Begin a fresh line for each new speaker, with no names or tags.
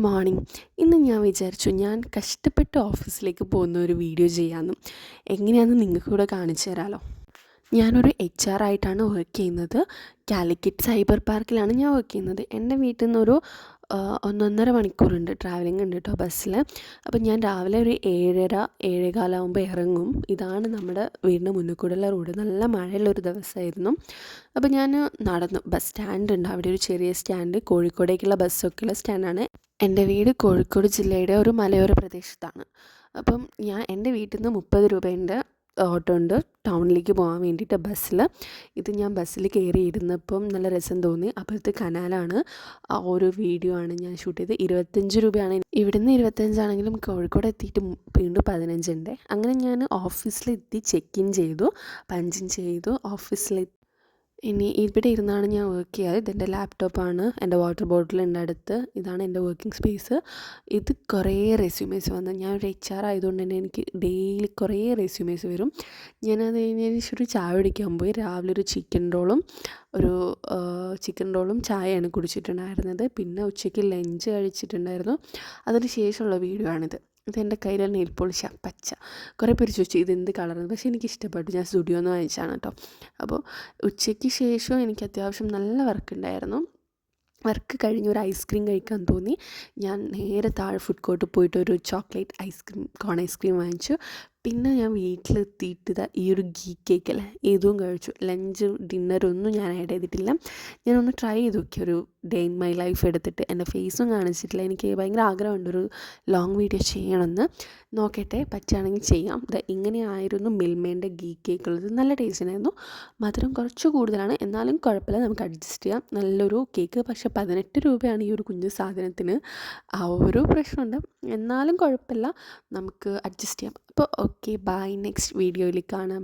Morning. ഇന്ന് ഞാൻ വിചാരിച്ചു ഞാൻ കഷ്ടപ്പെട്ട് ഓഫീസിലേക്ക് പോകുന്ന ഒരു വീഡിയോ ചെയ്യാമെന്ന്. എങ്ങനെയാണെന്ന് നിങ്ങൾക്ക് കൂടെ കാണിച്ചു തരാമല്ലോ. ഞാനൊരു HR ആയിട്ടാണ് വർക്ക് ചെയ്യുന്നത്. കാലിക്കറ്റ് സൈബർ പാർക്കിലാണ് ഞാൻ വർക്ക് ചെയ്യുന്നത്. എൻ്റെ വീട്ടിൽ നിന്നൊരു 1.5 മണിക്കൂറുണ്ട് ട്രാവലിംഗ് ഉണ്ട് കേട്ടോ ബസ്സിൽ. അപ്പം ഞാൻ രാവിലെ ഒരു 7:30 7:15 ഇറങ്ങും. ഇതാണ് നമ്മുടെ വീടിൻ്റെ മുന്നിൽ കൂടെയുള്ള റോഡ്. നല്ല മഴയുള്ളൊരു ദിവസമായിരുന്നു. അപ്പോൾ ഞാൻ നടന്നു. ബസ് സ്റ്റാൻഡ് ഉണ്ട്, അവിടെ ഒരു ചെറിയ സ്റ്റാൻഡ്, കോഴിക്കോടേക്കുള്ള ബസ്സൊക്കെയുള്ള സ്റ്റാൻഡാണ്. എൻ്റെ വീട് കോഴിക്കോട് ജില്ലയുടെ ഒരു മലയോര പ്രദേശത്താണ്. അപ്പം എൻ്റെ വീട്ടിൽ നിന്ന് 30 രൂപേൻ്റെ ഓട്ടോ ഉണ്ട് ടൗണിലേക്ക് പോകാൻ വേണ്ടിയിട്ട് ബസ്സിൽ. ഇത് ഞാൻ ബസ്സിൽ കയറി ഇരുന്നപ്പം നല്ല രസം തോന്നി. അപ്പോഴത്തെ കനാലാണ്. ആ ഒരു വീഡിയോ ആണ് ഞാൻ ഷൂട്ട് ചെയ്തത്. 25 രൂപയാണ് ഇവിടുന്ന്. 25 ആണെങ്കിലും കോഴിക്കോട് എത്തിയിട്ട് വീണ്ടും 15 ഉണ്ട്. അങ്ങനെ ഞാൻ ഓഫീസിലെത്തി ചെക്ക് ഇൻ ചെയ്തു, പഞ്ചിൻ ചെയ്തു, ഓഫീസിലെത്തി. ഇനി ഇവിടെ ഇരുന്നാണ് ഞാൻ വർക്ക് ചെയ്യാറ്. ഇതെൻ്റെ ലാപ്ടോപ്പാണ്, എൻ്റെ വാട്ടർ ബോട്ടിലുണ്ട് അടുത്ത്. ഇതാണ് എൻ്റെ വർക്കിംഗ് സ്പേസ്. ഇത് കുറേ റെസ്യൂമേഴ്സ് വന്നു. ഞാൻ ഒരു HR ആയതുകൊണ്ട് തന്നെ എനിക്ക് ഡെയിലി കുറേ റെസ്യൂമേഴ്സ് വരും. ഞാനത് കഴിഞ്ഞതിന് ശേഷം ഒരു ചായ കുടിക്കാൻ പോയി. രാവിലെ ഒരു ചിക്കൻ റോളും ചായയാണ് കുടിച്ചിട്ടുണ്ടായിരുന്നത്. പിന്നെ ഉച്ചയ്ക്ക് ലഞ്ച് കഴിച്ചിട്ടുണ്ടായിരുന്നു. അതിന് ശേഷമുള്ള വീഡിയോ ആണിത്. ഇതെൻ്റെ കയ്യിലുള്ള നെയിൽ പോളിഷാണ്, പച്ച. കുറേ പേര് ചോദിച്ചു ഇതെന്ത് കളറാണ്, പക്ഷേ എനിക്ക് ഇഷ്ടപ്പെട്ടു. ഞാൻ സ്റ്റുഡിയോന്ന് വാങ്ങിച്ചാണ് കേട്ടോ. അപ്പോൾ ഉച്ചയ്ക്ക് ശേഷം എനിക്ക് അത്യാവശ്യം നല്ല വർക്ക് ഉണ്ടായിരുന്നു. വർക്ക് കഴിഞ്ഞ് ഒരു ഐസ്ക്രീം കഴിക്കാൻ തോന്നി. ഞാൻ നേരെ താഴെ ഫുഡ് കോർട്ട് പോയിട്ട് ഒരു ചോക്ലേറ്റ് കോൺ ഐസ്ക്രീം വാങ്ങിച്ചു. പിന്നെ ഞാൻ വീട്ടിലെത്തിയിട്ട് ഈ ഒരു ഗീ കേക്ക് അല്ലേ, ഇതും കഴിച്ചു. ലഞ്ച് ഡിന്നറൊന്നും ഞാൻ ആഡ് ചെയ്തിട്ടില്ല. ഞാനൊന്ന് ട്രൈ ചെയ്ത് നോക്കി, ഒരു ഡേ ഇൻ മൈ ലൈഫ് എടുത്തിട്ട്. എൻ്റെ ഫേസും കാണിച്ചിട്ടില്ല. എനിക്ക് ഭയങ്കര ആഗ്രഹമുണ്ട് ഒരു ലോങ് വീഡിയോ ചെയ്യണമെന്ന്. നോക്കട്ടെ, പറ്റുകയാണെങ്കിൽ ചെയ്യാം. ഇങ്ങനെയായിരുന്നു മിൽമേൻ്റെ ഗീ കേക്ക് ഉള്ളത്. നല്ല ടേസ്റ്റിനായിരുന്നു. മധുരം കുറച്ച് കൂടുതലാണ്, എന്നാലും കുഴപ്പമില്ല, നമുക്ക് അഡ്ജസ്റ്റ് ചെയ്യാം. നല്ലൊരു കേക്ക്. പക്ഷേ 18 രൂപയാണ് ഈ ഒരു കുഞ്ഞു സാധനത്തിന്. ആ ഒരു പ്രശ്നമുണ്ട്, എന്നാലും കുഴപ്പമില്ല, നമുക്ക് അഡ്ജസ്റ്റ് ചെയ്യാം. അപ്പോൾ ഓക്കെ, ബൈ. നെക്സ്റ്റ് വീഡിയോയിൽ കാണാം.